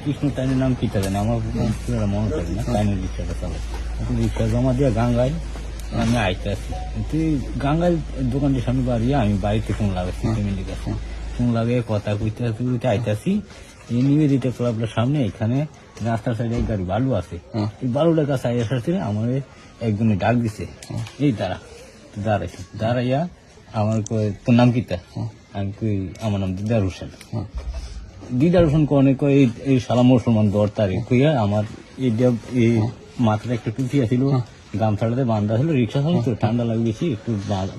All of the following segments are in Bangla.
কৃষ্ণ টাইনের নাম কি জানি আমার মনে থাকে না, টাইনের রিক্সাটা চালাই। রিক্সা জমা দিয়ে গাঙ্গায় আমি আইতে আসি, তুই গাঙ্গায় দোকানটির সামনে বাড়িয়ে আমি বাড়িতে ফোন লাগাচ্ছি, ফ্যামিলির কাছে ফোন লাগিয়ে কথা কইতে আইতে আসি। এই নিবেদিতা ক্লাবের সামনে এখানে রাস্তার সাইডে এক গাড়ি বালু আছে, এই বালুটার কাছে আই আসার আমার একজনে ডাক দিছে, এই দাঁড়াইছে, দাঁড়াইয়া আমার তোর নাম কিতা? আমি কই আমার নাম দিদার হোসেন। দিদার হোসেন কনে কয় এই সালা মুসলমান দর তারিখ কইয়া আমার এই মাথাটা একটা টুপি আছিল, গামছাটাতে বান্ধা ছিল, রিক্সা চালাম তো ঠান্ডা লাগে বেশি, একটু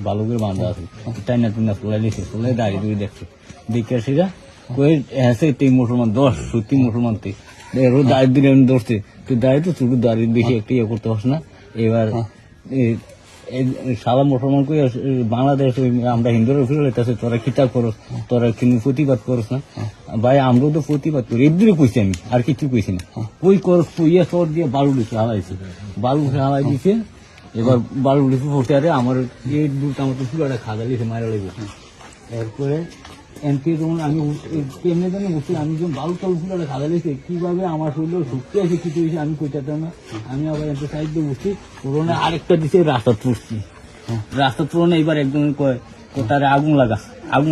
ভালো করে বান্ধা আছে, টাইনা টুনা চলাই দিয়েছে, চলাই দাঁড়িয়ে দূরে দেখছে, দেখে সেটা কয়ে হ্যাঁ তুই মুসলমান দশ, সত্যি মুসলমান তুই দাঁড়িয়ে দিলে আমি ধরছে, তুই দাঁড়িয়ে তো ছোট দাঁড়িয়ে বেশি একটা ইয়ে করতে পারছ না। এবার সারা মুসলমান করে বাংলাদেশ আমরা হিন্দুরা ফিরে লেতেছে, তোরা কিতাব করস, তোরা কিন্তু প্রতিবাদ করস না ভাই, আমরাও তো প্রতিবাদ করি, এদিকে কইছি আমি আর কিছু কইছি না। কই করস কইয়া সর দিয়ে বালু দিচ্ছে হালাইছে, বালু হালাই দিছে। এবার বালু দিচ্ছে পড়তে আরে আমার এই দুধ আমার তো পুরোটা খাজা দিয়েছে, মারা লেগে। এরপরে এমপি যখন আমি কেমনে জানি বসছি, আমি যখন বালু টালু পুরোটা খাজা দিয়েছে, কিভাবে আমার শরীরে শক্তি আছে কিছু হয়েছে আমি কইতে না। আমি আবার এমপি সাইড দিয়ে বসছি, পুরোনো আরেকটা দিছে রাস্তা তুলছি, রাস্তা তুলনে এবার একজন কয় তারে আগুন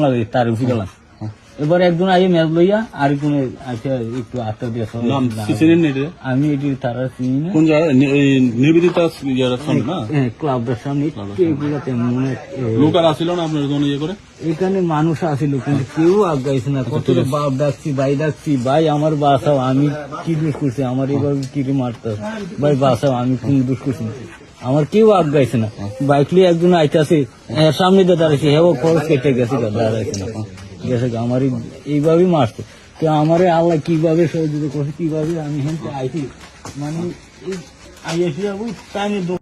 লাগাই তার উঠে গেলাম। এবার একজন আইয়ে ম্যাচ লইয়া আরেকজনে আচ্ছা একটু আটটা দিয়ে আমি এটি তারা চিনি না, কোন জায়গায় নিবেদিতা ক্লাবের সামনে লোক আর আসছিল না আপনার ইয়ে করে, এখানে মানুষ আসিল কিন্তু কেউ আগাইছে না। কত বাপ ডাকছি ভাই ডাকছি, ভাই আমার বাসাও, আমি কি দোষ করছি, আমার এবার কি মারতে ভাই বাসাও, আমি কোন দোষ করছি, আমার কেউ আগাইছে না। বাইক লিয়ে একজন আইতাছে সামনে দিয়ে দাঁড়াইছে, হ্যাঁ খরচ কেটে গেছে, দাঁড়াইছে না গেছে, আমার এইভাবেই মারছে। তো আমারে আল্লাহ কিভাবে সহযোগিতা করছে, কিভাবে আমি হেনতে আইছি, মানে আইসি টাইমে